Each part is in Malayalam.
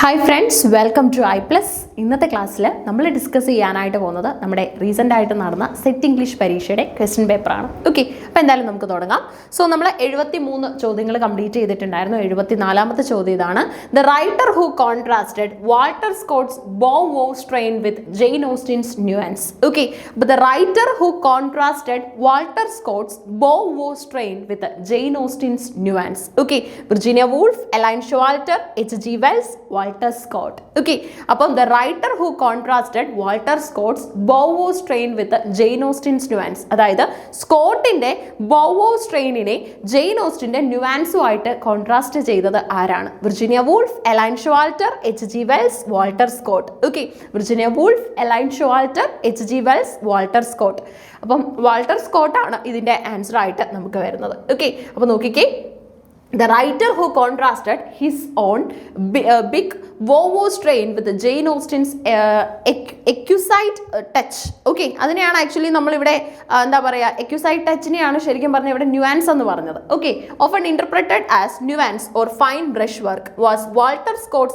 Hi friends, welcome to I plus. ഇന്നത്തെ ക്ലാസ്സിൽ നമ്മൾ ഡിസ്കസ് ചെയ്യാനായിട്ട് പോകുന്നത് നമ്മുടെ റീസെൻ്റ് ആയിട്ട് നടന്ന സെറ്റ് ഇംഗ്ലീഷ് പരീക്ഷയുടെ ക്വസ്റ്റ്യൻ പേപ്പറാണ്. ഓക്കെ, അപ്പോൾ എന്തായാലും നമുക്ക് തുടങ്ങാം. സോ നമ്മൾ 73 ചോദ്യങ്ങൾ കംപ്ലീറ്റ് ചെയ്തിട്ടുണ്ടായിരുന്നു. 74ാമത്തെ ചോദ്യം ഇതാണ്. The writer who contrasted Walter Scott's bow wow strain with Jane Austen's nuance. Okay, അപ്പോൾ the writer who contrasted Walter Scott's bow wow strain with Jane Austen's nuance. Okay, Virginia Woolf, Elaine Showalter, H.G. Wells, Walter Scott. Okay, അപ്പം the writer who contrasted Walter Scott's bow wow strain with Jane Austen's nuance. അതായത് സ്കോട്ടിന്റെ ബോവോ സ്ട്രെയിനിനെ ജെയിൻ ഓസ്റ്റിന്റെ ന്യൂആൻസുമായിട്ട് കോൺട്രാസ്റ്റ് ചെയ്തത് ആരാണ്? Virginia Woolf, Elaine Showalter, H.G. Wells, Walter Scott. Okay, Virginia Woolf, Elaine Showalter, H.G. Wells, Walter Scott. അപ്പം വാൾട്ടർ സ്കോട്ടാണ് ഇതിന്റെ ആൻസർ ആയിട്ട് നമുക്ക് വരുന്നത്. ഓക്കെ, അപ്പോൾ നോക്കിക്കേ, the writer who contrasted his own big Vovo strain with the Jane Austen's accusate touch. Okay, അതിനെയാണ് ആക്ച്വലി നമ്മളിവിടെ എന്താ പറയുക, accusate touchനെയാണ് ശരിക്കും പറഞ്ഞാൽ ഇവിടെ ന്യൂആൻസ് എന്ന് പറഞ്ഞത്. Okay, often interpreted as nuance or fine brushwork was Walter Scott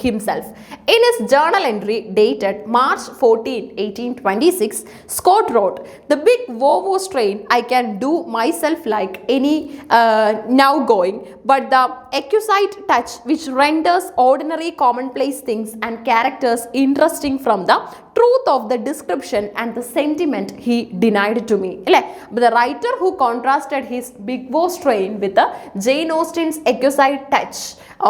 himself. In his journal entry dated March 14, 1826, Scott wrote, "The big Vovo strain I can do myself like any now going, but the accusate touch which renders ordinary commonplace things and characters interesting from the truth of the description and the sentiment he denied to me." അല്ലേ? But the writer who contrasted his big Vovo strain with the Jane Austen's accusate touch,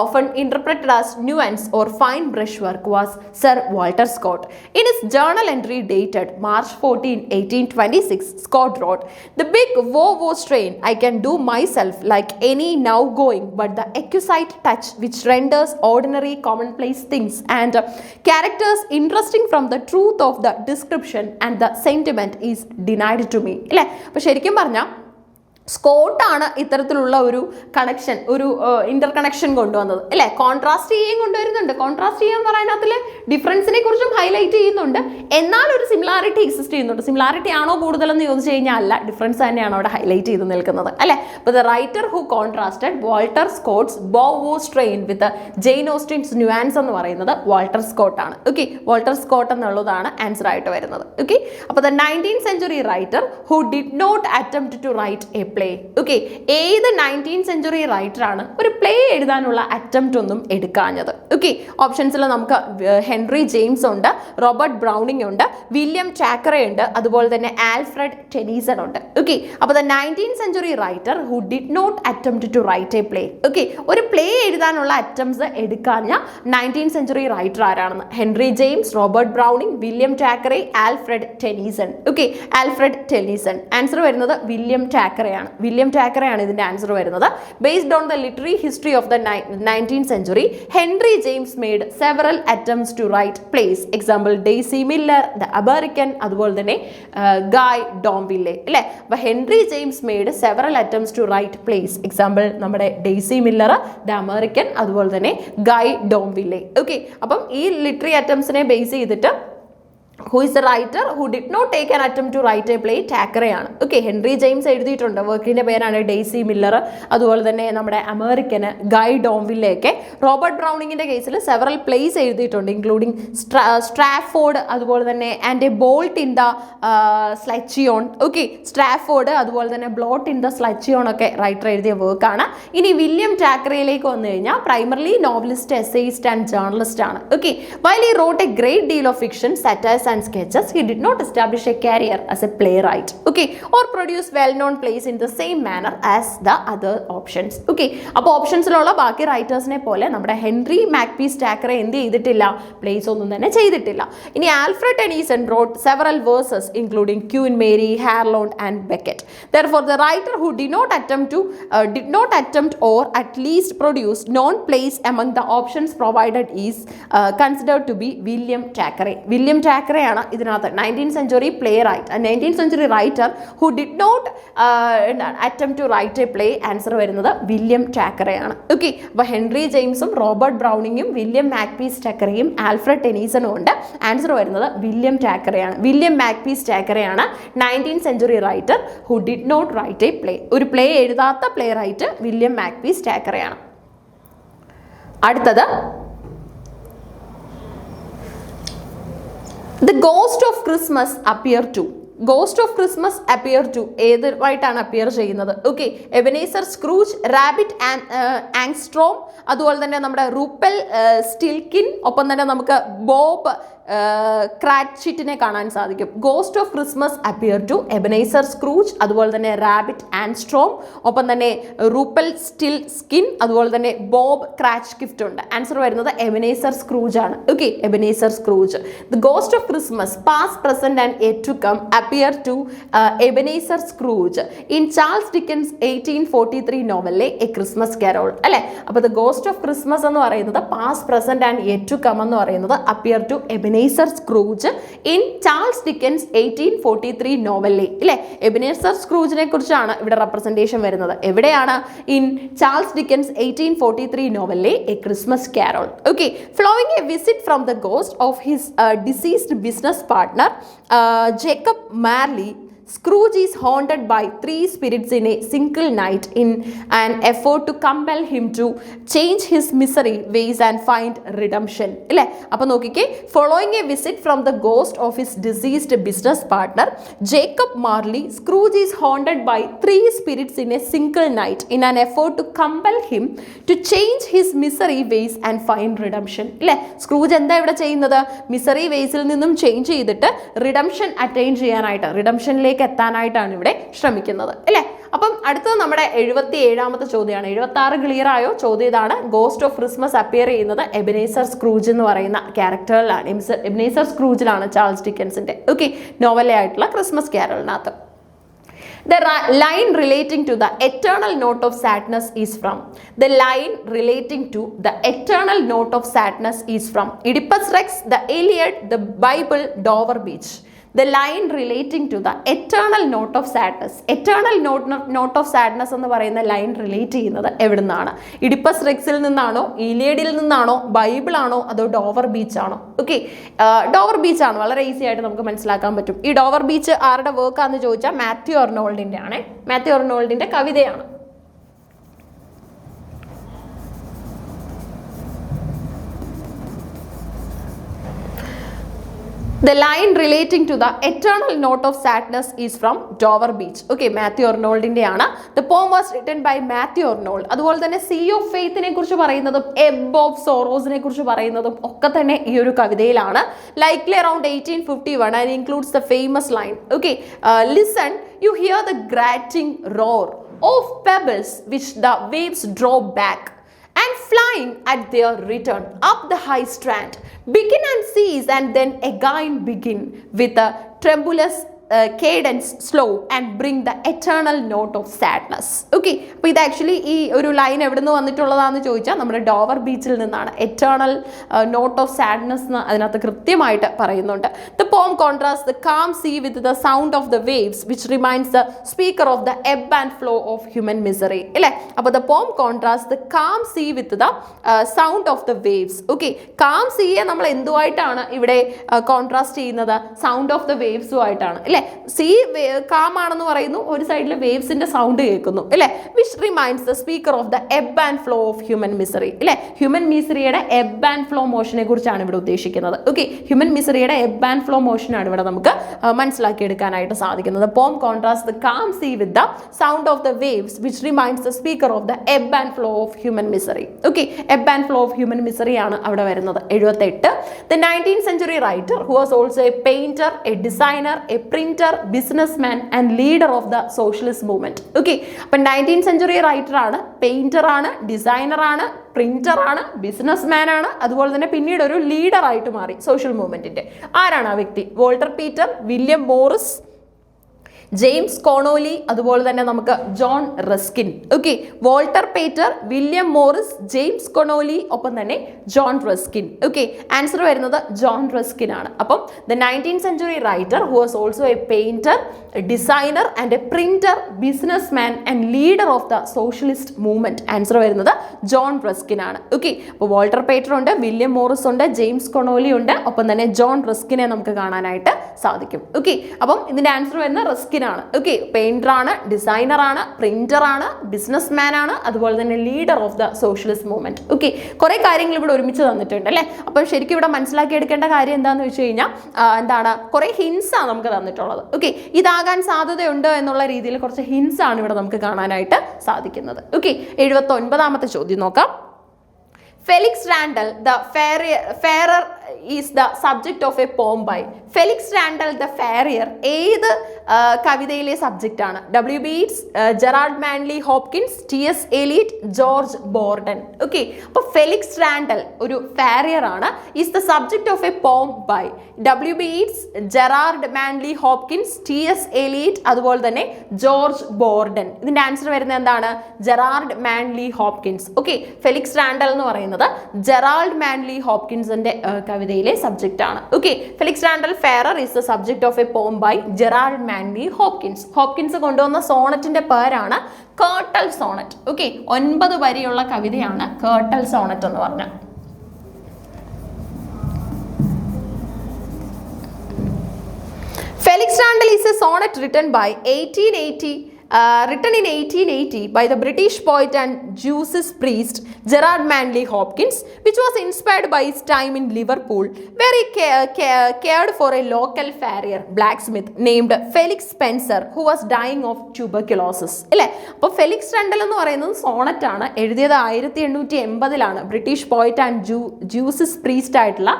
often interpreted as nuance or fine brushwork, was Sir Walter Scott. In his journal entry dated March 14, 1826, Scott wrote, "The big Vovo strain I can do myself like any now going, but the accusate touch which renders ordinary commonplace things and characters interesting from the truth of the description and the sentiment is denied to me." അല്ലേ? അപ്പോൾ ശരിക്കും പറഞ്ഞാൽ സ്കോട്ടാണ് ഇത്തരത്തിലുള്ള ഒരു കണക്ഷൻ, ഒരു ഇന്റർ കണക്ഷൻ കൊണ്ടുവന്നത്. അല്ലേ? കോൺട്രാസ്റ്റ് ചെയ്യുകയും കൊണ്ടുവരുന്നുണ്ട്. കോൺട്രാസ്റ്റ് ചെയ്യാൻ പറയുന്നതിൽ ഡിഫറൻസിനെ കുറിച്ചും ഹൈലൈറ്റ് ചെയ്യുന്നുണ്ട്, എന്നാൽ ഒരു സിമിലാരിറ്റി എക്സിസ്റ്റ് ചെയ്യുന്നുണ്ട്. സിമിലാരിറ്റി ആണോ കൂടുതലെന്ന് ചോദിച്ചു കഴിഞ്ഞാൽ അല്ല, ഡിഫറൻസ് തന്നെയാണ് അവിടെ ഹൈലൈറ്റ് ചെയ്ത് നിൽക്കുന്നത്. അല്ലേ? അപ്പോൾ the writer who contrasted Walter Scott's bow wow strain with Jane Austen's nuance എന്ന് പറയുന്നത് വാൾട്ടർ സ്കോട്ടാണ്. ഓക്കെ, വാൾട്ടർ സ്കോട്ട് എന്നുള്ളതാണ് ആൻസർ ആയിട്ട് വരുന്നത്. ഓക്കെ, അപ്പോൾ the 19th century writer who did not attempt to write a play. Okay, ഏത് 19th century റൈറ്ററാണ് ഒരു പ്ലേ എഴുതാനുള്ള അറ്റംപ്റ്റ് ഒന്നും എടുക്കാഞ്ഞത്? ഓക്കെ, ഓപ്ഷൻസിൽ നമുക്ക് ഹെൻറി ജെയിംസ് ഉണ്ട്, റോബർട്ട് ബ്രൗണിംഗ് ഉണ്ട്, വില്യം ചാക്കറെ ഉണ്ട്, അതുപോലെ തന്നെ ആൽഫ്രഡ് ടെനീസൺ ഉണ്ട്. ഓക്കെ, അപ്പോൾ the 19th century writer who did not attempt to write a play. Okay, ഒരു പ്ലേ എഴുതാനുള്ള അറ്റംപ്റ്റ്സ് എടുക്കാഞ്ഞ 19th century റൈറ്റർ ആരാണെന്ന്? Henry James, Robert Browning, William Thackeray, Alfred Tennyson. Okay, Alfred Tennyson. Answer വരുന്നത് വില്യം ചാക്കറെയാണ്. വില്യം ചാക്കറെയാണ് ഇതിന്റെ ആൻസർ വരുന്നത്. Based on the literary history of the 19th century, Henry James made several attempts to write plays. Example Daisy Miller, the American, അതുപോലെ തന്നെ ഗായ് ഡോംവില്ലെ. അല്ലേ? അപ്പോൾ Henry James made several attempts to write plays. Example നമ്മുടെ ഡെയ്സി മില്ലർ, ദ അമേരിക്കൻ, അതുപോലെ തന്നെ ഗായ് ഡോംവില്ലെ. ഓക്കെ, അപ്പം ഈ ലിറ്റററി അറ്റംപ്റ്റ്സിനെ ബേസ് ചെയ്തിട്ട് who is the writer who did not take an attempt to write a play? ടാക്കറെയാണ്. ഓക്കെ, ഹെൻറി ജെയിംസ് എഴുതിയിട്ടുണ്ട്, വർക്കിന്റെ പേരാണ് ഡെയ്സി മില്ലർ, അതുപോലെ തന്നെ നമ്മുടെ അമേരിക്കന് ഗായ് ഡോംവില്ലെയൊക്കെ. റോബർട്ട് ബ്രൗണിങ്ങിന്റെ കേസിൽ സെവറൽ പ്ലേസ് എഴുതിയിട്ടുണ്ട്, ഇൻക്ലൂഡിങ് സ്ട്രാഫോർഡ്, അതുപോലെ തന്നെ and a bolt in the scutcheon. Okay, Strafford, അതുപോലെ തന്നെ ബ്ലോട്ട് ഇൻ ദ സ്ലച്ചിയോൺ ഒക്കെ റൈറ്റർ എഴുതിയ വർക്കാണ്. ഇനി വില്യം ടാക്കറയിലേക്ക് വന്നു കഴിഞ്ഞാൽ primarily novelist, essayist and journalist ആണ്. Okay, while he wrote a great deal of fiction, satires and sketches, he did not establish a career as a playwright, okay, or produce well-known plays in the same manner as the other options. Okay, അപ്പോൾ ഓപ്ഷൻസിലുള്ള ബാക്കി റൈറ്റേഴ്സിനെ പോലെ നമ്മുടെ ഹെൻറി മാക്പീസ് ടാക്കറെ എന്ത് ചെയ്തിട്ടില്ല? പ്ലേസ് ഒന്നും തന്നെ ചെയ്തിട്ടില്ല. ഇനി Alfred ടെനീസൺ wrote several verses including Queen Mary, Harlot and Becket. Therefore, the writer who did not attempt or at least produce known plays among the options provided is considered to be William Thackeray. William Thackerayയാണ് ഇതിനകത്ത് 19th century playwright, 19th century writer who did not attempt to write a play. Answer വരുന്നത് വില്യം ടാക്കറെയാണ്. ഓക്കെ, അപ്പോൾ ഹെൻറി ജെയിംസും റോബർട്ട് ബ്രൗണിങ്ങും വില്യം മാക്പീസ് ടാക്കറയും ആൽഫ്രഡ് ടെനീസണും ഉണ്ട്. ആൻസർ വരുന്നത് വില്യം ടാക്കറെയാണ്. വില്യം മാക്പീസ് ടാക്കറെയാണ് 19th century writer who did not write a play. ഒരു പ്ലേ എഴുതാത്ത പ്ലേ റൈറ്റ് വില്യം മാക്പീസ് ടാക്കറെയാണ്. അടുത്തത് The ghost of Christmas appear to. Ghost of Christmas appear to ഏതുമായിട്ടാണ് അപ്പിയർ ചെയ്യുന്നത്? Okay, Ebenezer Scrooge, Rabbit Angstrom, അതുപോലെ തന്നെ നമ്മുടെ റൂപ്പൽ സ്റ്റിൽക്കിൻ, ഒപ്പം തന്നെ നമുക്ക് ബോബ് ക്രാറ്റ്ഷിറ്റിനെ കാണാൻ സാധിക്കും. Ghost of Christmas appear to Ebenezer Scrooge, അതുപോലെ തന്നെ റാബിറ്റ് ആൻസ്ട്രോം, ഒപ്പം തന്നെ റൂപ്പൽ സ്റ്റിൽ സ്കിൻ, അതുപോലെ തന്നെ ബോബ് ക്രാച്ച് ഗിഫ്റ്റ് ഉണ്ട്. ആൻസർ വരുന്നത് എബനേസർ സ്ക്രൂജ് ആണ്. Okay, Ebenezer Scrooge. The ghost of Christmas past, present and yet to come appear to Ebenezer Scrooge in Charles Dickens 1843 നോവലിലെ എ ക്രിസ്മസ് കാരോൾ അല്ലേ. അപ്പോൾ ദ ഗോസ്റ്റ് ഓഫ് ക്രിസ്മസ് എന്ന് പറയുന്നത് past, present and yet to come എന്ന് പറയുന്നത് appear to Ebenezer Scrooge in Charles Dickens 1843 നോവലിലെ അല്ലേ. എബനേസർ സ്ക്രൂജിനെ കുറിച്ചാണ് ഇവിടെ റെപ്രസെന്റേഷൻ വരുന്നത്. എവിടെയാണ്? ഇൻ ചാൾസ് ഡിക്കൻസ് 1843 നോവലിലെ A Christmas Carol. Okay, flowing A visit from the ghost of his deceased business partner Jacob Marley, Scrooge is haunted by three spirits in a single night in an effort to compel him to change his misery ways and find redemption. അല്ലേ, അപ്പോൾ നോക്കിക്കേ, following a visit from the ghost of his deceased business partner Jacob Marley, Scrooge is haunted by three spirits in a single night in an effort to compel him to change his misery ways and find redemption. അല്ലേ, സ്ക്രൂജ് എന്താ ഇവിടെ ചെയ്യുന്നത്? മിസറി വേസിൽ നിന്നും ചേഞ്ച് ചെയ്തിട്ട് റിഡംഷൻ അറ്റൈൻ ചെയ്യാനായിട്ട്, റിഡംഷനിലേക്ക് എത്താനായിട്ടാണ് ഇവിടെ ശ്രമിക്കുന്നത് അല്ലേ. അപ്പം അടുത്തത് നമ്മുടെ 77ാമത്തെ ചോദ്യമാണ്. 76 ക്ലിയർ ആയോ? ചോദ്യം ഇതാണ്. ഗോസ്റ്റ് ഓഫ് ക്രിസ്മസ് അപ്പിയർ ചെയ്യുന്നത് എബനേസർ സ്ക്രൂജ് എന്ന് പറയുന്ന ക്യാരക്ടറിലാണ്. എബനേസർ സ്ക്രൂജിലാണ്, ചാൾസ് ഡിക്കൻസിന്റെ ഓക്കെ നോവലായിട്ടുള്ള ക്രിസ്മസ് കാരോളിനകത്ത്. The line relating to the eternal note of sadness is from. The line relating to the eternal note of sadness is from Oedipus Rex, the Iliad, the Bible, Dover Beach. The line relating to the eternal note of sadness. Eternal note of sadness എന്ന് പറയുന്ന ലൈൻ റിലേറ്റ് ചെയ്യുന്നത് എവിടെ നിന്നാണ്? ഇഡിപ്പസ് റെക്സിൽ നിന്നാണോ, ഈലിയഡിൽ നിന്നാണോ, ബൈബിൾ ആണോ, അതോ ഡോവർ ബീച്ച് ആണോ? ഓക്കെ, ഡോവർ ബീച്ച് ആണ്. വളരെ ഈസി ആയിട്ട് നമുക്ക് മനസ്സിലാക്കാൻ പറ്റും. ഈ ഡോവർ ബീച്ച് ആരുടെ വർക്കാന്ന് ചോദിച്ചാൽ മാത്യു അർണോൾഡിന്റെ ആണ്. മാത്യു അർണോൾഡിന്റെ കവിതയാണ്. The line relating to the eternal note of sadness is from Dover Beach. Okay, Matthew Arnoldന്റെ ആണ്. The poem was written by Matthew Arnold. അതുപോലെ തന്നെ Sea of Faithനെ കുറിച്ച് പറയുന്നതും Ebb of Sorrowsനെ കുറിച്ച് പറയുന്നതും ഒക്കെ തന്നെ ഈ ഒരു കവിതയിലാണ്. Likely around 1851 and includes the famous line. Okay, listen, you hear the grating roar of pebbles which the waves draw back and flying at their return up the high strand, begin and cease and then again begin with a tremulous cadence slow and bring the eternal note of sadness. Okay, അപ്പോൾ ഇത് ആക്ച്വലി ഈ ഒരു ലൈൻ എവിടെ നിന്ന് വന്നിട്ടുള്ളതാണെന്ന് ചോദിച്ചാൽ നമ്മുടെ ഡോവർ ബീച്ചിൽ നിന്നാണ്. എറ്റേണൽ നോട്ട് ഓഫ് സാഡ്നെസ് എന്ന് അതിനകത്ത് കൃത്യമായിട്ട് പറയുന്നുണ്ട്. The poem contrasts the calm sea with the sound of the waves which reminds the speaker of the ebb and flow of human misery. അല്ലേ, അപ്പോൾ the poem contrasts the calm sea with the sound of the waves. Okay, calm seaയെ നമ്മൾ എന്തുമായിട്ടാണ് ഇവിടെ കോൺട്രാസ്റ്റ് ചെയ്യുന്നത്? സൗണ്ട് ഓഫ് ദ വേവ്സുമായിട്ടാണ് അല്ലേ. സീ കാം ആണെന്ന് പറയുന്നു, ഒരു സൈഡിൽ വേവ്സിന്റെ സൗണ്ട് കേൾക്കുന്നു അല്ലേ. Which reminds the speaker of the ebb and flow of human misery അല്ലേ. ഹ്യൂമൻ മിസറിയുടെ എബ് ആൻഡ് ഫ്ലോ മോഷനെ കുറിച്ചാണ് ഇവിടെ ഉദ്ദേശിക്കുന്നത്. ഓക്കെ, ഹ്യൂമൻ മിസറിയുടെ എബ് ആൻഡ് ഫ്ലോ മോഷനാണ് ഇവിടെ നമുക്ക് മനസ്സിലാക്കിയെടുക്കാനായിട്ട് സാധിക്കുന്നത്. Poem contrast the calm sea with the sound of the waves which reminds the speaker of the ebb and flow of human misery. Okay, ebb and flow of human misery ആണ് അവിടെ വരുന്നത്. 78. The 19th century writer who was also a painter, a designer, a printer, businessman and leader of the socialist movement. Okay, അപ്പോൾ 19th century റൈറ്റർ ആണ്, പെയിന്റർ ആണ്, ഡിസൈനർ ആണ്, പ്രിന്റർ ആണ്, ബിസിനസ്മാൻ ആണ്, അതുപോലെ തന്നെ പിന്നീട് ഒരു ലീഡർ ആയിട്ട് മാറി സോഷ്യൽ മൂവ്മെന്റിന്റെ. ആരാണ് ആ വ്യക്തി? Walter Pater, William Morris, James Connolly, അതുപോലെ തന്നെ നമുക്ക് John Ruskin. Okay, Walter Pater, William Morris, James Connolly, ഒപ്പം തന്നെ ജോൺ റസ്കിൻ. ഓക്കെ, ആൻസർ വരുന്നത് ജോൺ റസ്കിൻ ആണ്. അപ്പം the 19th century writer who was also a painter, designer and a printer, business man and leader of the socialist movement. Answer വരുന്നത് ജോൺ റസ്കിൻ ആണ്. ഓക്കെ, അപ്പോൾ വോൾട്ടർ പേറ്റർ ഉണ്ട്, വില്യം മോറിസ് ഉണ്ട്, ജെയിംസ് കൊണോലി ഉണ്ട്, ഒപ്പം തന്നെ ജോൺ റസ്കിനെ നമുക്ക് കാണാനായിട്ട് സാധിക്കും. ഓക്കെ, അപ്പം ഇതിന്റെ ആൻസർ വരുന്ന റസ്കിൻ റസ്കിനാണ്. ഓക്കെ, പെയിന്ററാണ്, ഡിസൈനറാണ്, പ്രിന്ററാണ്, ബിസിനസ് മാൻ ആണ്, അതുപോലെ തന്നെ leader of the socialist movement. Okay, കുറേ കാര്യങ്ങൾ ഇവിടെ ഒരുമിച്ച് തന്നിട്ടുണ്ട് അല്ലേ. അപ്പോൾ ശരിക്കും ഇവിടെ മനസ്സിലാക്കിയെടുക്കേണ്ട കാര്യം എന്താണെന്ന് വെച്ച് കഴിഞ്ഞാൽ എന്താണ്, കുറേ ഹിൻസ് ആണ് നമുക്ക് തന്നിട്ടുള്ളത്. ഓക്കെ, ഇതാകാൻ സാധ്യതയുണ്ട് എന്നുള്ള രീതിയിൽ കുറച്ച് ഹിൻസ് ആണ് ഇവിടെ നമുക്ക് കാണാനായിട്ട് സാധിക്കുന്നത്. ഓക്കെ, 79ാമത്തെ ചോദ്യം നോക്കാം. Felix Randal the farrier is the subject of a poem by. Felix Randal the farrier ഏത് കവിതയിലെ സബ്ജക്റ്റ് ആണ്? W.B. Yeats, Gerard Manley Hopkins, T.S. Eliot, George Borden. Okay, അപ്പോൾ ഫെലിക്സ് റാൻഡൽ ഒരു ഫെയറിയർ ആണ്, is the subject of a poem by W.B. Yeats, Gerard Manley Hopkins, T.S. Eliot, അതുപോലെ തന്നെ ജോർജ് ബോർഡൻ. ഇതിന്റെ ആൻസർ വരുന്നത് എന്താണ്? Gerard Manley Hopkins. Okay, Felix Randal എന്ന് പറയുന്നത് ജെറാൾഡ് മാൻലി ഹോപ്കിൻസിന്റെ കവിതയിലെ സബ്ജക്റ്റ് ആണ്. Okay, Felix Randal farrier is the subject of a poem by Gerard Manley Hopkins. Hopkins കൊണ്ടുവന്ന സോണറ്റിന്റെ പേരാണ് കേർട്ടൽ സോണറ്റ്. ഓക്കെ, 9 വരിയുള്ള കവിതയാണ് കേർട്ടൽ സോണറ്റ് എന്ന് പറഞ്ഞ. Felix Randal is a sonnet written in 1880 by the British poet and Jewish priest Gerard Manley Hopkins, which was inspired by his time in Liverpool, where he cared for a local farrier blacksmith named Felix Spencer, who was dying of tuberculosis. അല്ലേ, അപ്പോൾ ഫെലിക്സ് റാൻഡൽ എന്ന് പറയുന്നത് സോണറ്റ് ആണ്, എഴുതിയത് 1880-ലാണ്. British poet and Jesuit priest ആയിട്ടുള്ള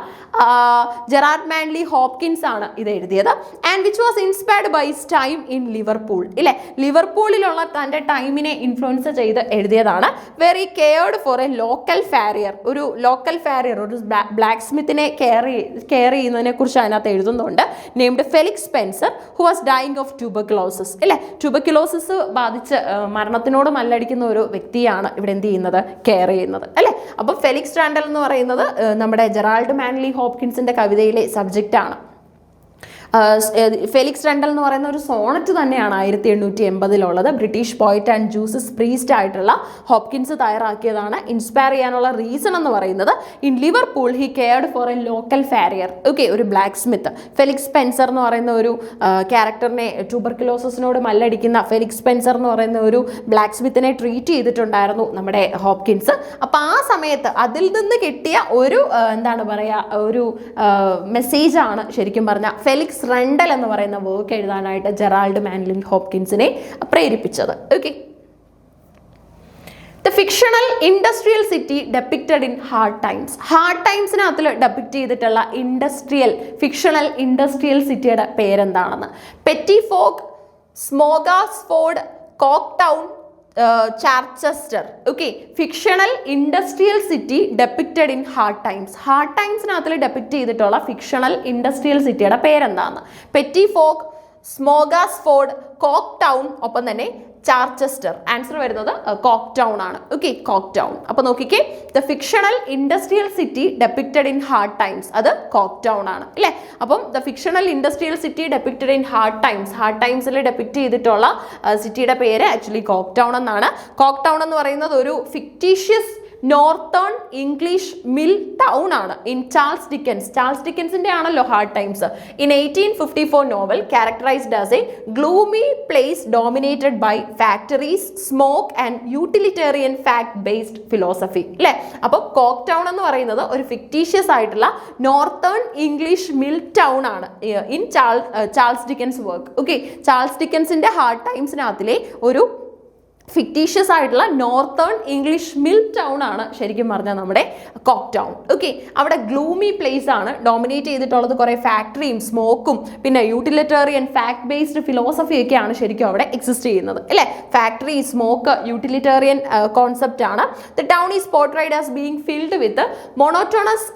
ജെറാർഡ് മാൻലി ഹോപ്കിൻസ് ആണ് ഇത് എഴുതിയത്. And which was inspired by his time in Liverpool. ഇല്ലേ, ലിവർപൂളിലുള്ള തൻ്റെ ടൈമിനെ ഇൻഫ്ലുവൻസ് ചെയ്ത് എഴുതിയതാണ്. Very cared for a local farrier, ഒരു ലോക്കൽ ഫാരിയർ, ഒരു ബ്ലാക്ക് സ്മിത്തിനെ കെയർ ചെയ്യുന്നതിനെ കുറിച്ച് അതിനകത്ത് എഴുതുന്നുണ്ട്. Named Felix Spencer, who was dying of tuberculosis. അല്ലേ, ട്യൂബർക്യുലോസിസ് ബാധിച്ച് മരണത്തിനോട് മല്ലടിക്കുന്ന ഒരു വ്യക്തിയാണ് ഇവിടെ എന്ത് ചെയ്യുന്നത്, കെയർ ചെയ്യുന്നത്. അല്ലേ, അപ്പോൾ ഫെലിക്സ് റാൻഡൽ എന്ന് പറയുന്നത് നമ്മുടെ ജെറാൾഡ് മാൻലി ഹോപ്കിൻസിന്റെ കവിതയിലെ സബ്ജക്റ്റ് ആണ്. ഫെലിക്സ് റാൻഡൽ എന്ന് പറയുന്ന ഒരു സോണറ്റ് തന്നെയാണ് 1880-ലുള്ളത്. British poet and Jesuit priest ആയിട്ടുള്ള ഹോപ്കിൻസ് തയ്യാറാക്കിയതാണ്. ഇൻസ്പയർ ചെയ്യാനുള്ള റീസൺ എന്ന് പറയുന്നത് in Liverpool he cared for a local farrier. Okay, ഒരു ബ്ലാക്ക് സ്മിത്ത്. ഫെലിക്സ് സ്പെൻസർ എന്ന് പറയുന്ന ഒരു ക്യാരക്ടറിനെ, ട്യൂബർക്യുലോസിനോട് മല്ലടിക്കുന്ന ഫെലിക്സ് സ്പെൻസർ എന്ന് പറയുന്ന ഒരു ബ്ലാക്ക് സ്മിത്തിനെ ട്രീറ്റ് ചെയ്തിട്ടുണ്ടായിരുന്നു നമ്മുടെ ഹോപ്കിൻസ്. അപ്പോൾ ആ സമയത്ത് അതിൽ നിന്ന് കിട്ടിയ ഒരു എന്താണ് പറയുക, ഒരു മെസ്സേജാണ് ശരിക്കും പറഞ്ഞാൽ ഫെലിക്സ് റണ്ടൽ എന്ന് പറയുന്ന വർക്ക് എഴുതാനായിട്ട് ജെറാൾഡ് മാൻലി ഹോപ്കിൻസിനെ പ്രേരിപ്പിച്ചത്. Okay, the fictional industrial city depicted in Hard Times. Hard ടൈംസിനകത്തിൽ ഡെപ്പിക്റ്റ് ചെയ്തിട്ടുള്ള ഫിക്ഷണൽ ഇൻഡസ്ട്രിയൽ സിറ്റിയുടെ പേരെന്താണെന്ന്? Pettifog, Smogasford, Coketown, Charchester. Okay, fictional industrial city depicted in Hard Times. Hard ടൈംസിനകത്തിൽ ഡെപ്പിക്റ്റ് ചെയ്തിട്ടുള്ള ഫിക്ഷണൽ ഇൻഡസ്ട്രിയൽ സിറ്റിയുടെ പേരെന്താണ്? പെറ്റിഫോക്ക്, സ്മോഗാസ്ഫോർഡ്, കോക്ടൗൺ, ഒപ്പം തന്നെ ചാർച്ചസ്റ്റർ. ആൻസർ വരുന്നത് കോക്ടൗൺ ആണ്. Okay, Coketown. അപ്പോൾ നോക്കിക്കേ, the fictional industrial city depicted in Hard Times, അത് കോക്ടൗൺ ആണ്. അല്ലേ, അപ്പം the fictional industrial city depicted in Hard ടൈംസിൽ ഡെപ്പിക്റ്റ് ചെയ്തിട്ടുള്ള സിറ്റിയുടെ പേര് ആക്ച്വലി കോക്ടൗൺ എന്നാണ്. കോക്ടൗൺ എന്ന് പറയുന്നത് ഒരു fictitious northern English mill town ആണ് ഇൻ ചാൾസ് ഡിക്കൻസിന്റെ ആണല്ലോ Hard Times. In 1854 novel characterized as a gloomy place dominated by factories, smoke and utilitarian fact based philosophy. അല്ലേ, അപ്പോൾ കോക്ടൗൺ എന്ന് പറയുന്നത് ഒരു ഫിക്റ്റീഷ്യസ് ആയിട്ടുള്ള നോർത്തേൺ ഇംഗ്ലീഷ് മിൽ ടൗൺ ആണ് in Charles Dickens work. Okay, Charles ഡിക്കൻസിന്റെ ഹാർഡ് ടൈംസിനകത്തിലെ ഒരു ഫിക്റ്റീഷ്യസ് ആയിട്ടുള്ള നോർത്തേൺ ഇംഗ്ലീഷ് മിൽ ടൗൺ ആണ് ശരിക്കും പറഞ്ഞാൽ നമ്മുടെ കോക്ടൗൺ. ഓക്കെ, അവിടെ ഗ്ലൂമി പ്ലേസ് ആണ്, ഡോമിനേറ്റ് ചെയ്തിട്ടുള്ളത് കുറേ ഫാക്ടറിയും സ്മോക്കും പിന്നെ യൂട്ടിലിറ്റേറിയൻ ഫാക്ട് ബേസ്ഡ് ഫിലോസഫി ഒക്കെയാണ് ശരിക്കും അവിടെ എക്സിസ്റ്റ് ചെയ്യുന്നത്. അല്ലേ, ഫാക്ടറി, സ്മോക്ക്, യൂട്ടിലിറ്റേറിയൻ കോൺസെപ്റ്റ് ആണ്. The town is portrayed as being filled with monotonous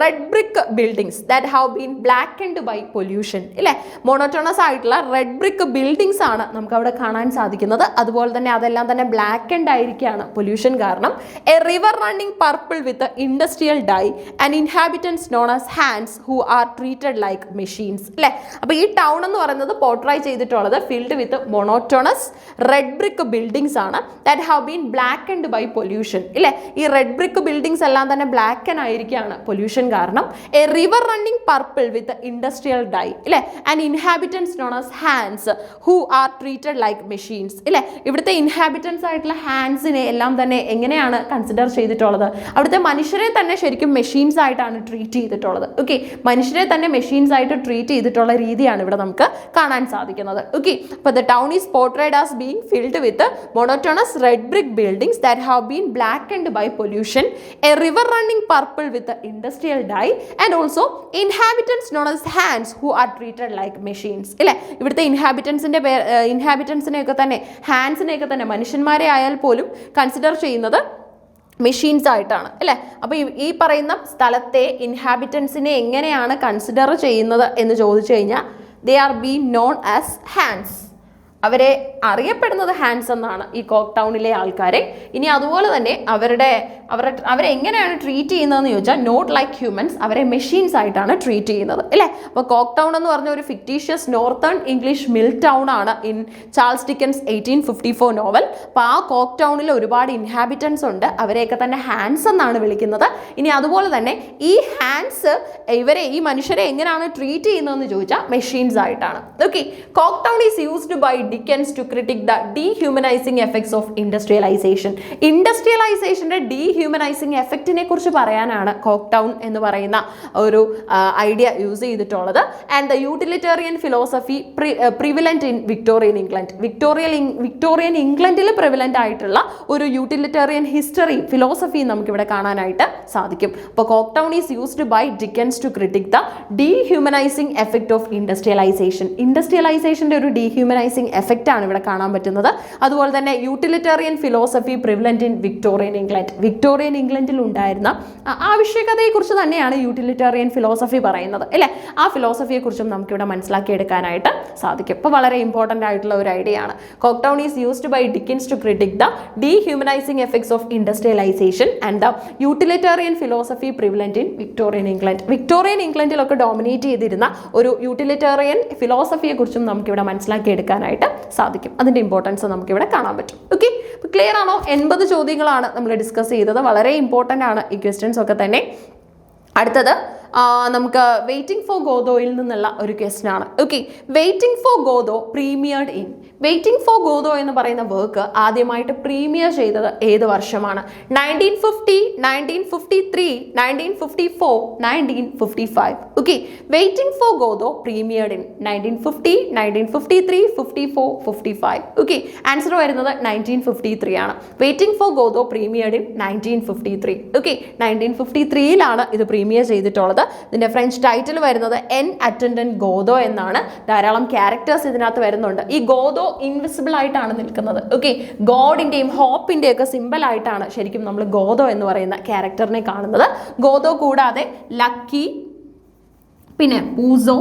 red brick buildings that have been blackened by pollution. ഇല്ലേ, മോണോട്ടോണസ് ആയിട്ടുള്ള റെഡ് ബ്രിക്ക് ബിൽഡിങ്സ് ആണ് നമുക്ക് അവിടെ കാണാൻ സാധിക്കുന്നത്. അതുപോലെ തന്നെ അതെല്ലാം തന്നെ ബ്ലാക്കൻഡ് ആയിരിക്കുകയാണ് പൊല്യൂഷൻ കാരണം. A river running purple with industrial dye and inhabitants known as hands who are treated like machines അല്ലേ. അപ്പോൾ ഈ ടൗൺ എന്ന് പറയുന്നത് പോർട്രൈ ചെയ്തിട്ടുള്ളത് filled with monotonous red brick buildings ആണ് that have been blackened by pollution ഇല്ലേ. ഈ റെഡ് ബ്രിക്ക് ബിൽഡിങ്സ് എല്ലാം തന്നെ ബ്ലാക്കൻ ആയിരിക്കുകയാണ് പൊല്യൂഷൻ കാരണം. A river running purple with industrial dye ഇല്ലേ and inhabitants known as hands who are treated like machines ഇല്ലേ. ഇവിടുത്തെ ഇൻഹാബിറ്റൻസ് ആയിട്ടുള്ള ഹാൻഡ്സിനെ എല്ലാം തന്നെ എങ്ങനെയാണ് കൺസിഡർ ചെയ്തിട്ടുള്ളത്? അവിടുത്തെ മനുഷ്യരെ തന്നെ ശരിക്കും മെഷീൻസ് ആയിട്ടാണ് ട്രീറ്റ് ചെയ്തിട്ടുള്ളത്. ഓക്കെ, മനുഷ്യരെ തന്നെ മെഷീൻസ് ആയിട്ട് ട്രീറ്റ് ചെയ്തിട്ടുള്ള രീതിയാണ് ഇവിടെ നമുക്ക് കാണാൻ സാധിക്കുന്നത്. ഓക്കെ, അപ്പോൾ the town is portrayed as being filled with monotonous red brick buildings that have been blackened by pollution, a river running purple with industrial dye and also inhabitants known as hands who are treated like machines ഇല്ലേ. ഇവിടുത്തെ ഇൻഹാബിറ്റൻസിനെയൊക്കെ തന്നെ ഹാൻഡ്സിനെയൊക്കെ തന്നെ മനുഷ്യന്മാരെ ആയാൽ പോലും കൺസിഡർ ചെയ്യുന്നത് മെഷീൻസ് ആയിട്ടാണ് അല്ലേ. അപ്പോൾ ഈ പറയുന്ന സ്ഥലത്തെ ഇൻഹാബിറ്റൻസിനെ എങ്ങനെയാണ് കൺസിഡർ ചെയ്യുന്നത് എന്ന് ചോദിച്ചു കഴിഞ്ഞാൽ they are been non as hands. അവരെ അറിയപ്പെടുന്നത് ഹാൻഡ്സ് എന്നാണ് ഈ കോക്ക് ടൗണിലെ ആൾക്കാരെ. ഇനി അതുപോലെ തന്നെ അവരെ എങ്ങനെയാണ് ട്രീറ്റ് ചെയ്യുന്നതെന്ന് ചോദിച്ചാൽ നോട്ട് ലൈക്ക് ഹ്യൂമൻസ്, അവരെ മെഷീൻസ് ആയിട്ടാണ് ട്രീറ്റ് ചെയ്യുന്നത് അല്ലേ. അപ്പോൾ കോക്ക് ടൗൺ എന്ന് പറഞ്ഞ ഒരു fictitious northern English mill town ആണ് ഇൻ ചാൾസ് ഡിക്കൻസ് 1854 നോവൽ. അപ്പോൾ ആ കോക്ക് ടൗണിൽ ഒരുപാട് ഇൻഹാബിറ്റൻസ് ഉണ്ട്, അവരെയൊക്കെ തന്നെ ഹാൻഡ്സ് എന്നാണ് വിളിക്കുന്നത്. ഇനി അതുപോലെ തന്നെ ഈ ഹാൻഡ്സ് ഈ മനുഷ്യരെ എങ്ങനെയാണ് ട്രീറ്റ് ചെയ്യുന്നതെന്ന് ചോദിച്ചാൽ മെഷീൻസ് ആയിട്ടാണ്. Okay, Coketown is used by Dickens to critic the dehumanizing effects of industrialization. ഇൻഡസ്ട്രിയലൈസേഷൻ്റെ ഡീഹ്യൂമനൈസിങ് എഫക്റ്റിനെ കുറിച്ച് പറയാനാണ് കോക്ക് ടൗൺ എന്ന് പറയുന്ന ഒരു ഐഡിയ യൂസ് ചെയ്തിട്ടുള്ളത്. And the utilitarian philosophy prevalent in Victorian England. Victorian ഇംഗ്ലണ്ടിൽ പ്രിവിലന്റ് ആയിട്ടുള്ള ഒരു യൂട്ടിലിറ്റേറിയൻ ഹിസ്റ്ററി ഫിലോസഫി നമുക്കിവിടെ കാണാനായിട്ട് സാധിക്കും. അപ്പോൾ Coketown is used by Dickens to critic the dehumanising effect of industrialisation. ഇൻഡസ്ട്രിയലൈസേഷൻ്റെ ഒരു ഡീഹ്യൂമനൈസിങ് എഫക്റ്റ് ആണ് ഇവിടെ കാണാൻ പറ്റുന്നത്. അതുപോലെ തന്നെ utilitarian philosophy prevalent in Victorian England. Victorian ഇംഗ്ലണ്ടിൽ ഉണ്ടായിരുന്ന ആവശ്യകതയെക്കുറിച്ച് തന്നെയാണ് യൂട്ടിലിറ്റേറിയൻ ഫിലോസഫി പറയുന്നത് അല്ലേ. ആ ഫിലോസഫിയെക്കുറിച്ചും നമുക്കിവിടെ മനസ്സിലാക്കിയെടുക്കാനായിട്ട് സാധിക്കും. അപ്പോൾ വളരെ ഇമ്പോർട്ടൻ്റ് ആയിട്ടുള്ള ഒരു ഐഡിയ ആണ്. Coketown is used by Dickens to critic the dehumanising effects of industrialisation and the utilitarian philosophy prevalent in Victorian England. Victorian ഇംഗ്ലണ്ടിലൊക്കെ ഡോമിനേറ്റ് ചെയ്തിരുന്ന ഒരു യൂട്ടിലിറ്റേറിയൻ ഫിലോസഫിയെക്കുറിച്ചും നമുക്കിവിടെ മനസ്സിലാക്കിയെടുക്കാനായിട്ട് സാധിക്കും. അതിൻ്റെ ഇമ്പോർട്ടൻസ് നമുക്കിവിടെ കാണാൻ പറ്റും. ഓക്കെ, ക്ലിയർ ആണോ? 80 ചോദ്യങ്ങളാണ് നമ്മൾ ഡിസ്കസ് ചെയ്തത്. വളരെ ഇമ്പോർട്ടൻ്റ് ആണ് ഈ ക്വസ്റ്റ്യൻസ് ഒക്കെ തന്നെ. അടുത്തത് നമുക്ക് വെയിറ്റിംഗ് ഫോർ ഗോദോയിൽ നിന്നുള്ള ഒരു ക്വസ്റ്റ്യൻ ആണ്. Okay, waiting for Godot premiered in. Waiting for Godot എന്ന് പറയുന്ന വർക്ക് ആദ്യമായിട്ട് പ്രീമിയർ ചെയ്തത് ഏത് വർഷമാണ്? 1950, 1953, 1954, 1955. Okay, waiting for Godot premiered in 1950, 1953, 54, 55. Okay, answer വരുന്നത് 1953 ആണ്. Waiting for Godot premiered in 1953. Okay, 1953 ഇത് പ്രീമിയർ ചെയ്തിട്ടുള്ളത്. ഇതിന്റെ ഫ്രഞ്ച് ടൈറ്റിൽ വരുന്നത് എൻ അറ്റൻഡന്റ് ഗോദോ എന്നാണ്. ധാരാളം ക്യാരക്ടേഴ്സ് ഇതിനകത്ത് വരുന്നുണ്ട്. ഈ ഗോദോ ഇൻവിസിബിൾ ആയിട്ടാണ് നിൽക്കുന്നത്. ഓക്കെ, ഗോഡിന്റെയും ഹോപ്പിന്റെയും ഒക്കെ സിമ്പിൾ ആയിട്ടാണ് ശരിക്കും നമ്മൾ ഗോദോ എന്ന് പറയുന്ന ക്യാരക്ടറിനെ കാണുന്നത്. ഗോദോ കൂടാതെ ലക്കി, പിന്നെ പൂസോ,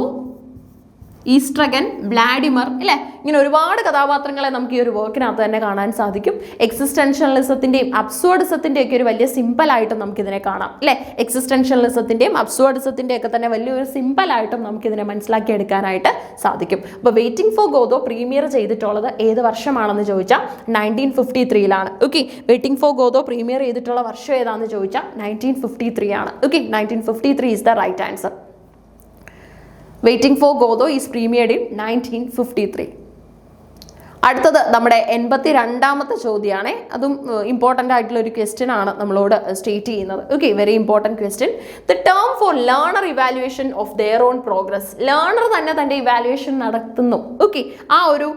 ഈസ്ട്രഗൻ, വ്ളാഡിമർ അല്ലേ, ഇങ്ങനെ ഒരുപാട് കഥാപാത്രങ്ങളെ നമുക്ക് ഈ ഒരു വർക്കിനകത്ത് തന്നെ കാണാൻ സാധിക്കും. എക്സിസ്റ്റൻഷ്യലിസത്തിൻ്റെയും അബ്സോർഡിസത്തിൻ്റെയും ഒക്കെ ഒരു വലിയ സിമ്പിളായിട്ടും നമുക്കിതിനെ കാണാം അല്ലേ. എക്സിസ്റ്റൻഷ്യലിസത്തിൻ്റെയും അബ്സോർഡിസത്തിൻ്റെയും ഒക്കെ തന്നെ വലിയൊരു സിമ്പിളായിട്ടും നമുക്കിതിനെ മനസ്സിലാക്കിയെടുക്കാനായിട്ട് സാധിക്കും. അപ്പോൾ വെയിറ്റിംഗ് ഫോർ ഗോദോ പ്രീമിയർ ചെയ്തിട്ടുള്ളത് ഏത് വർഷമാണെന്ന് ചോദിച്ചാൽ 1953 okay, waiting for Godot premiere ചെയ്തിട്ടുള്ള വർഷം ഏതാണെന്ന് ചോദിച്ചാൽ 1953 ആണ്. Okay, 1953 is the right answer. Waiting for Godot is premiered in 1953. അടുത്തത് നമ്മുടെ 82ാമത്തെ ചോദ്യമാണ്. അതും ഇമ്പോർട്ടൻ്റ് ആയിട്ടുള്ള ഒരു ക്വസ്റ്റ്യൻ ആണ് നമ്മളോട് സ്റ്റേറ്റ് ചെയ്യുന്നത്. Okay, very important question. The term for learner evaluation of their own progress. Learner തന്നെ തൻ്റെ ഇവാലുവേഷൻ നടത്തുന്നു. ഓക്കെ, ആ ഒരു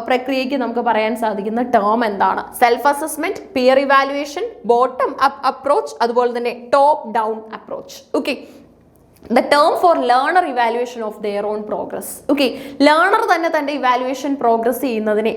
പ്രക്രിയയ്ക്ക് നമുക്ക് പറയാൻ സാധിക്കുന്ന ടേം എന്താണ്? Self assessment, peer evaluation, bottom up approach, അതുപോലെ തന്നെ top down approach. Okay, the term for learner evaluation of their own progress. Okay, learner തന്നെ തൻ്റെ ഇവാലുവേഷൻ പ്രോഗ്രസ് ചെയ്യുന്നതിനെ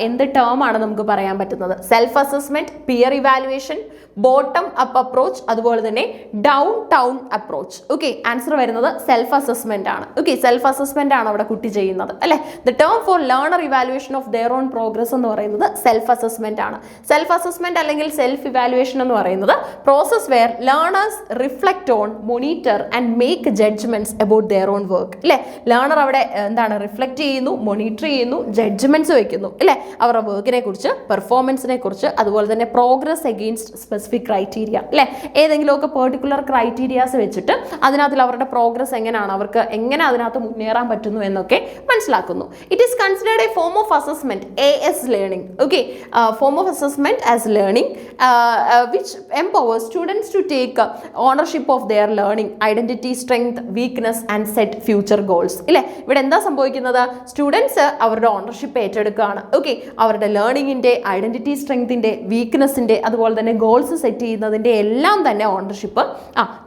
എന്ത് ടേം ആണ് നമുക്ക് പറയാൻ പറ്റുന്നത്? Self assessment, peer evaluation, bottom up approach, അതുപോലെ തന്നെ down town approach. Okay, answer വരുന്നത് സെൽഫ് അസസ്മെന്റ് ആണ്. ഓക്കെ, സെൽഫ് അസസ്മെന്റ് ആണ് അവിടെ കുട്ടി ചെയ്യുന്നത് അല്ലെ. The term for learner evaluation of their own progress എന്ന് പറയുന്നത് സെൽഫ് അസസ്മെന്റ് ആണ്. സെൽഫ് അസസ്മെന്റ് അല്ലെങ്കിൽ സെൽഫ് ഇവാലുവേഷൻ എന്ന് പറയുന്നത് process where learners reflect on, monitor and make judgments about their own work അല്ലെ. ലേണർ അവിടെ എന്താണ് റിഫ്ലക്ട് ചെയ്യുന്നു, മോണിറ്റർ ചെയ്യുന്നു, ജഡ്ജ്മെന്റ്സ് വെക്കുന്നു അല്ലെ, അവരുടെ വർക്കിനെ കുറിച്ച്, പെർഫോമൻസിനെ കുറിച്ച്, അതുപോലെ തന്നെ പ്രോഗ്രസ് അഗെയിൻസ്റ്റ് സ്പെസിഫിക് ക്രൈറ്റീരിയ അല്ലെ. ഏതെങ്കിലുമൊക്കെ പെർട്ടിക്കുലർ ക്രൈറ്റീരിയാസ് വെച്ചിട്ട് അതിനകത്തിൽ അവരുടെ പ്രോഗ്രസ് എങ്ങനെയാണ്, അവർക്ക് എങ്ങനെ അതിനകത്ത് മുന്നേറാൻ പറ്റുന്നു എന്നൊക്കെ മനസ്സിലാക്കുന്നു. It is considered A form of assessment AS learning. Okay, form of assessment as learning which empowers students to take ownership of their learning, identity, strength, weakness and set future goals. ഇല്ലേ, ഇവിടെ എന്താ സംഭവിക്കുന്നത്? സ്റ്റുഡൻസ് അവരുടെ ഓണർഷിപ്പ് ഏറ്റെടുക്കുകയാണ്. ഓക്കെ, അവരുടെ ലേണിംഗിന്റെ, ഐഡന്റിറ്റി സ്ട്രെങ്തിന്റെ, വീക്ക്നെസിന്റെ, അതുപോലെ തന്നെ ഗോൾസ് സെറ്റ് ചെയ്യുന്നതിന്റെ എല്ലാം തന്നെ ഓണർഷിപ്പ്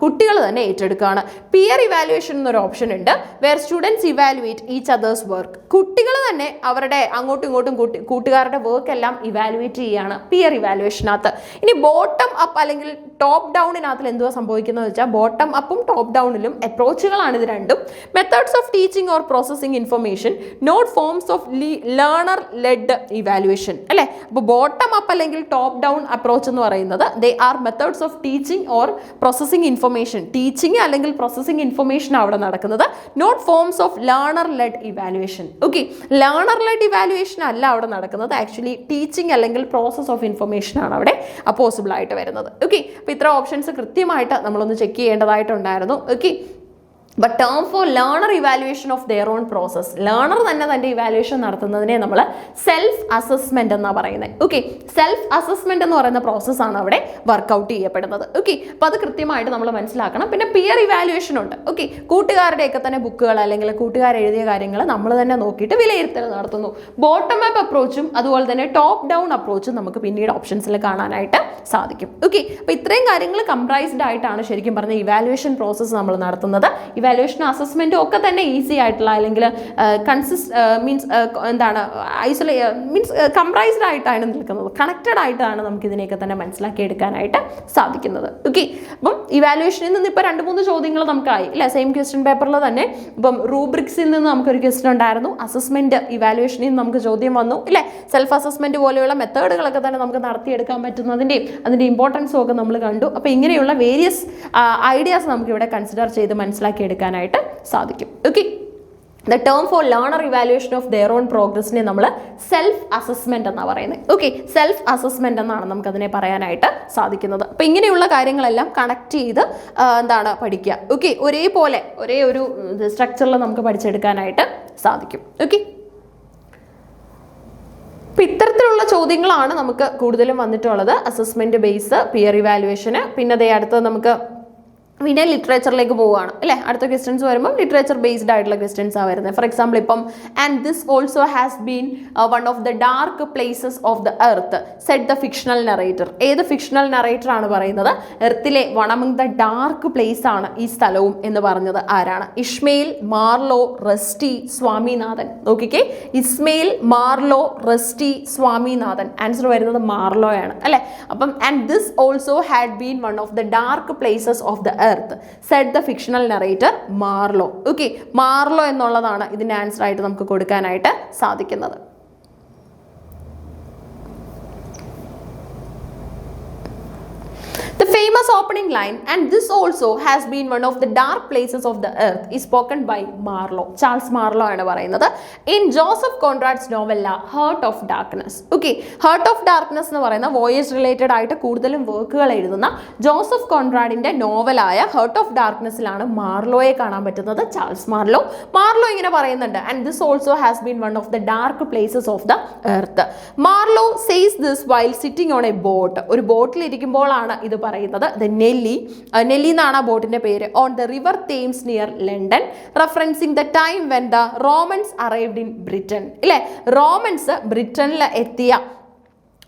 കുട്ടികൾ തന്നെ ഏറ്റെടുക്കുകയാണ്. പിയർ ഇവാലുവേഷൻ എന്നൊരു ഓപ്ഷൻ ഉണ്ട്, where students evaluate each others work. കുട്ടികൾ തന്നെ അവരുടെ അങ്ങോട്ടും ഇങ്ങോട്ടും കൂട്ടുകാരുടെ വർക്ക് എല്ലാം ഇവാലുവേറ്റ് ചെയ്യുകയാണ് പിയർ ഇവാലുവേഷനകത്ത്. ഇനി ബോട്ടം അപ്പ് അല്ലെങ്കിൽ ടോപ്പ് ഡൗണിനകത്തിൽ എന്തുവാ സംഭവിക്കുന്നത് വെച്ചാൽ, ബോട്ടം അപ്പും ടോപ്പ് ഡൗണിലും അപ്രോച്ചുകളാണ് ഇത് രണ്ടും. Methods of teaching or processing information, not forms of learner led evaluation അല്ലെ. അപ്പോൾ ബോട്ടം അപ്പ് അല്ലെങ്കിൽ ടോപ്പ് ഡൗൺ അപ്രോച്ച് എന്ന് പറയുന്നത് they are methods of teaching or processing information. Teaching അല്ലെങ്കിൽ പ്രോസസിങ് ഇൻഫർമേഷൻ അവിടെ നടക്കുന്നത്, not forms of learner led evaluation. Okay, learner led evaluation അല്ല അവിടെ നടക്കുന്നത്, ആക്ച്വലി ടീച്ചിങ് അല്ലെങ്കിൽ പ്രോസസ് ഓഫ് ഇൻഫർമേഷൻ ആണ് അവിടെ പോസിബിൾ ആയിട്ട് വരുന്നത്. ഓക്കെ, അപ്പോൾ ഇത്ര ഓപ്ഷൻസ് കൃത്യമായിട്ട് നമ്മളൊന്ന് ചെക്ക് ചെയ്യേണ്ടതായിട്ടുണ്ടായിരുന്നു. Okay, but term for learner evaluation of their own process, learner തന്നെ തൻ്റെ ഇവാലുവേഷൻ നടത്തുന്നതിനെ നമ്മൾ സെൽഫ് അസസ്മെന്റ് എന്നാണ് പറയുന്നത്. ഓക്കെ, സെൽഫ് അസസ്മെന്റ് എന്ന് പറയുന്ന പ്രോസസ്സാണ് അവിടെ വർക്ക്ഔട്ട് ചെയ്യപ്പെടുന്നത്. ഓക്കെ, അപ്പോൾ അത് കൃത്യമായിട്ട് നമ്മൾ മനസ്സിലാക്കണം. പിന്നെ പിയർ ഇവാലുവേഷൻ ഉണ്ട്. ഓക്കെ, കൂട്ടുകാരുടെയൊക്കെ തന്നെ ബുക്കുകൾ അല്ലെങ്കിൽ കൂട്ടുകാർ എഴുതിയ കാര്യങ്ങൾ നമ്മൾ തന്നെ നോക്കിയിട്ട് വിലയിരുത്തൽ നടത്തുന്നു. ബോട്ടം അപ്പ് അപ്രോച്ചും അതുപോലെ തന്നെ ടോപ്പ് ഡൗൺ അപ്രോച്ചും നമുക്ക് പിന്നീട് ഓപ്ഷൻസിൽ കാണാനായിട്ട് സാധിക്കും. ഓക്കെ, അപ്പോൾ ഇത്രയും കാര്യങ്ങൾ കംപ്രൈസ്ഡ് ആയിട്ടാണ് ശരിക്കും പറഞ്ഞ ഇവാലുവേഷൻ പ്രോസസ്സ് നമ്മൾ നടത്തുന്നത്. ഇവാലുവേഷൻ അസസ്മെന്റും ഒക്കെ തന്നെ ഈസി ആയിട്ടുള്ള അല്ലെങ്കിൽ എന്താണ് കംപ്രൈസ്ഡ് ആയിട്ടാണ് നിൽക്കുന്നത്, കണക്റ്റഡ് ആയിട്ടാണ് നമുക്ക് ഇതിനെയൊക്കെ തന്നെ മനസ്സിലാക്കി എടുക്കാനായിട്ട് സാധിക്കുന്നത്. ഓക്കെ, അപ്പം ഇവാലുവേഷനിൽ നിന്ന് ഇപ്പോൾ 2-3 ചോദ്യങ്ങൾ നമുക്കായി ഇല്ല, സെയിം ക്വസ്റ്റ്യൻ പേപ്പറിൽ തന്നെ. ഇപ്പം റൂബ്രിക്സിൽ നിന്ന് നമുക്കൊരു ക്വസ്റ്റ്യൻ ഉണ്ടായിരുന്നു, അസസ്മെന്റ് ഇവാലുവേഷനിൽ നിന്ന് നമുക്ക് ചോദ്യം വന്നു ഇല്ലേ. സെൽഫ് അസസ്മെന്റ് പോലെയുള്ള മെത്തേഡുകളൊക്കെ തന്നെ നമുക്ക് നടത്തിയെടുക്കാൻ പറ്റുന്നതിൻ്റെയും അതിൻ്റെ ഇമ്പോർട്ടൻസും ഒക്കെ നമ്മൾ കണ്ടു. അപ്പോൾ ഇങ്ങനെയുള്ള വേരിയസ് ഐഡിയാസ് നമുക്ക് ഇവിടെ കൺസിഡർ ചെയ്ത് മനസ്സിലാക്കി എടുക്കാനായിട്ട് സാധിക്കും. Okay, the term for learner evaluation of their own പ്രോഗ്രസിനെ നമ്മൾ സെൽഫ് അസസ്മെന്റ് എന്നാണ് പറയുന്നത്. ഓക്കെ, സെൽഫ് അസസ്മെന്റ് എന്നാണ് നമുക്കതിനെ പറയാനായിട്ട് സാധിക്കുന്നത്. അപ്പം ഇങ്ങനെയുള്ള കാര്യങ്ങളെല്ലാം കണക്ട് ചെയ്ത് എന്താണ് പഠിക്കുക. ഓക്കെ, ഒരേപോലെ ഒരേ ഒരു സ്ട്രക്ചറിൽ നമുക്ക് പഠിച്ചെടുക്കാനായിട്ട് സാധിക്കും. ഓക്കെ, അപ്പം ഇത്തരത്തിലുള്ള ചോദ്യങ്ങളാണ് നമുക്ക് കൂടുതലും വന്നിട്ടുള്ളത്. അസസ്മെന്റ് ബേസ്, പിയർ ഇവാലുവേഷന്, പിന്നെ അടുത്തത് നമുക്ക് പിന്നെ ലിറ്ററേച്ചറിലേക്ക് പോവുകയാണ് അല്ലേ. അടുത്ത ക്വസ്റ്റ്യൻസ് വരുമ്പോൾ ലിറ്ററേച്ചർ ബേസ്ഡ് ആയിട്ടുള്ള ക്വസ്റ്റ്യൻസ് ആണ് വരുന്നത്. ഫോർ എക്സാമ്പിൾ ഇപ്പം and this also has been one of the dark places of the earth said the fictional narrator. ഏത് ഫിക്ഷണൽ നറേറ്റർ ആണ് പറയുന്നത്? എർത്തിലെ one among the dark place ആണ് ഈ സ്ഥലവും എന്ന് പറഞ്ഞത് ആരാണ്? Ishmael Marlow Rusty Swaminathan. നോക്കിക്കേ, Ishmael Marlow Rusty Swaminathan. Answer വരുന്നത് മാർലോ ആണ് അല്ലെ. അപ്പം and this also had been one of the dark places of the earth said the fictional narrator Marlow. Okay, Marlow എന്നുള്ളതാണ് ഇതിന്റെ ആൻസർ ആയിട്ട് നമുക്ക് കൊടുക്കാനായിട്ട് സാധിക്കുന്നത്. The famous opening line, and this also has been one of the dark places of the earth, is spoken by Marlowe. Charles Marlowe ആണ് പറയുന്നത്. In Joseph Conrad's novella Heart of Darkness. Okay, Heart of Darkness എന്ന് പറയുന്ന വോയേജ് റിലേറ്റഡ് ആയിട്ട് കൂടുതലും വർക്കുകൾ എഴുതുന്ന ജോസഫ് കോൺറാഡിന്റെ നോവലായ ഹേർട്ട് ഓഫ് ഡാർക്ക്നെസ്സിലാണ് മാർലോയെ കാണാൻ പറ്റുന്നത്. Charles Marlow. മാർലോ ഇങ്ങനെ പറയുന്നുണ്ട്, and this also has been one of the dark places of the earth. Marlowe says this while sitting on a boat. ഒരു ബോട്ടിൽ ഇരിക്കുമ്പോഴാണ് ഇത് പറയുന്നത്. നെല്ലി എന്നാണ് ആ ബോട്ടിന്റെ പേര്. On the river Thames near London, referencing the time when the Romans arrived in Britain. ഇല്ലേ, റോമൻസ് ബ്രിട്ടനിൽ എത്തിയ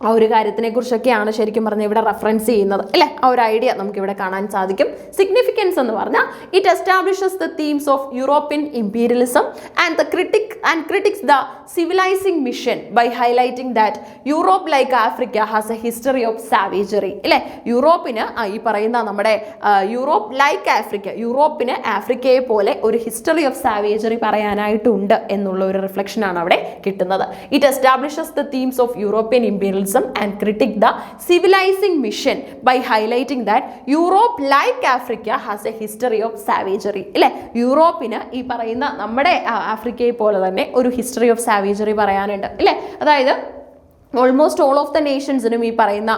ആ ഒരു കാര്യത്തിനെ കുറിച്ചൊക്കെയാണ് ശരിക്കും പറഞ്ഞാൽ ഇവിടെ റെഫറൻസ് ചെയ്യുന്നത് അല്ലേ. ആ ഒരു ഐഡിയ നമുക്ക് ഇവിടെ കാണാൻ സാധിക്കും. സിഗ്നിഫിക്കൻസ് എന്ന് പറഞ്ഞാൽ it establishes the themes of European imperialism and the critics the civilising mission by highlighting that Europe like Africa has a history of savagery അല്ലേ. യൂറോപ്പിന് ഈ പറയുന്ന നമ്മുടെ യൂറോപ്പ് ലൈക്ക് ആഫ്രിക്ക, യൂറോപ്പിന് ആഫ്രിക്കയെ പോലെ ഒരു ഹിസ്റ്ററി ഓഫ് സാവേജറി പറയാനായിട്ടുണ്ട് എന്നുള്ള ഒരു റിഫ്ലക്ഷനാണ് അവിടെ കിട്ടുന്നത്. It establishes the themes of European imperialism and critic the civilizing mission by highlighting that Europe like Africa has a history of savagery അല്ലേ. യൂറോപ്പിന് ഈ പറയുന്ന നമ്മുടെ ആഫ്രിക്കയെ പോലെ തന്നെ ഒരു ഹിസ്റ്ററി ഓഫ് സാവേജറി പറയാനുണ്ട് അല്ലേ. അതായത് ഓൾമോസ്റ്റ് ഓൾ ഓഫ് ദ നേഷൻസിനും ഈ പറയുന്ന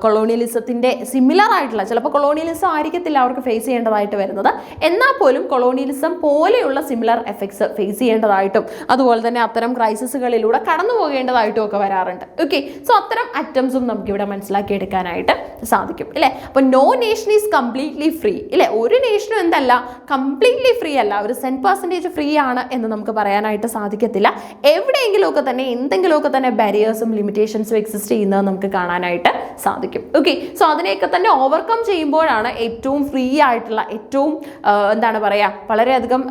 കൊളോണിയലിസത്തിൻ്റെ സിമിലർ ആയിട്ടുള്ള, ചിലപ്പോൾ കൊളോണിയലിസം ആയിരിക്കത്തില്ല അവർക്ക് ഫേസ് ചെയ്യേണ്ടതായിട്ട് വരുന്നത്, എന്നാൽ പോലും കൊളോണിയലിസം പോലെയുള്ള സിമിലർ എഫക്ട്സ് ഫേസ് ചെയ്യേണ്ടതായിട്ടും അതുപോലെ തന്നെ അത്തരം ക്രൈസിസുകളിലൂടെ കടന്നു പോകേണ്ടതായിട്ടും ഒക്കെ വരാറുണ്ട്. ഓക്കെ, സോ അത്തരം അറ്റംസും നമുക്കിവിടെ മനസ്സിലാക്കിയെടുക്കാനായിട്ട് സാധിക്കും അല്ലേ. അപ്പോൾ no nation is completely free ഇല്ലേ. ഒരു നേഷനും എന്തല്ല, കംപ്ലീറ്റ്ലി ഫ്രീ അല്ല, ഒരു 10% ഫ്രീ ആണ് എന്ന് നമുക്ക് പറയാനായിട്ട് സാധിക്കത്തില്ല. എവിടെയെങ്കിലുമൊക്കെ തന്നെ എന്തെങ്കിലുമൊക്കെ തന്നെ ബാരിയേഴ്സും ലിമിറ്റേഷൻസും എക്സിസ്റ്റ് ചെയ്യുന്നത് നമുക്ക് കാണാനായിട്ട് സാധിക്കും. ഓക്കെ, സോ അതിനെയൊക്കെ തന്നെ ഓവർകം ചെയ്യുമ്പോഴാണ് ഏറ്റവും ഫ്രീ ആയിട്ടുള്ള, ഏറ്റവും എന്താണ് പറയുക, വളരെയധികം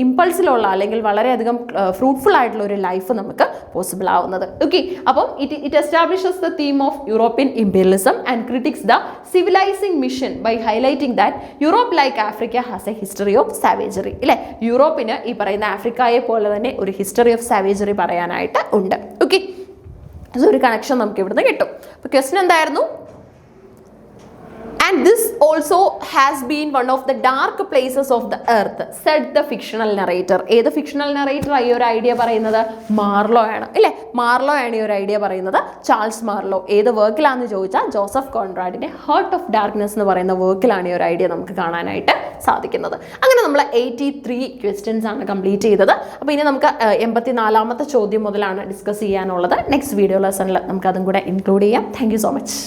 ഇമ്പൾസിലുള്ള അല്ലെങ്കിൽ വളരെയധികം ഫ്രൂട്ട്ഫുൾ ആയിട്ടുള്ള ഒരു ലൈഫ് നമുക്ക് പോസിബിൾ ആവുന്നത്. ഓക്കെ, അപ്പം it establishes the theme of European imperialism and critics the civilising mission by highlighting that Europe like Africa has a history of savagery അല്ലേ. യൂറോപ്പിന് ഈ പറയുന്ന ആഫ്രിക്കയെ പോലെ തന്നെ ഒരു ഹിസ്റ്ററി ഓഫ് സാവേജറി പറയാനായിട്ട് ഉണ്ട്. ഓക്കെ, സോ ഒരു കണക്ഷൻ നമുക്ക് ഇവിടുന്ന് കിട്ടും. അപ്പോൾ ക്വസ്റ്റ്യൻ എന്തായിരുന്നു? And this also has been one of the dark places of the earth, said the fictional narrator. ഏത് ഫിക്ഷണൽ നറേറ്റർ ഈ ഒരു ഐഡിയ പറയുന്നത്? മാർലോ ആണ് അല്ലേ. മാർലോ ആണ് ഈ ഒരു ഐഡിയ പറയുന്നത്. Charles Marlow. ഏത് വർക്കിലാണെന്ന് ചോദിച്ചാൽ ജോസഫ് കോൺറാഡിന്റെ ഹാർട്ട് ഓഫ് ഡാർക്ക്നെസ് എന്ന് പറയുന്ന വർക്കിലാണ് ഈ ഒരു ഐഡിയ നമുക്ക് കാണാനായിട്ട് സാധിക്കുന്നത്. അങ്ങനെ നമ്മൾ 83 ക്വസ്റ്റ്യൻസ് ആണ് കംപ്ലീറ്റ് ചെയ്തത്. അപ്പോൾ ഇനി നമുക്ക് 84ാമത്തെ ചോദ്യം മുതലാണ് ഡിസ്കസ് ചെയ്യാനുള്ളത്. നെക്സ്റ്റ് വീഡിയോ ലെസണിൽ നമുക്ക് അതും കൂടെ ഇൻക്ലൂഡ് ചെയ്യാം. Thank you so much.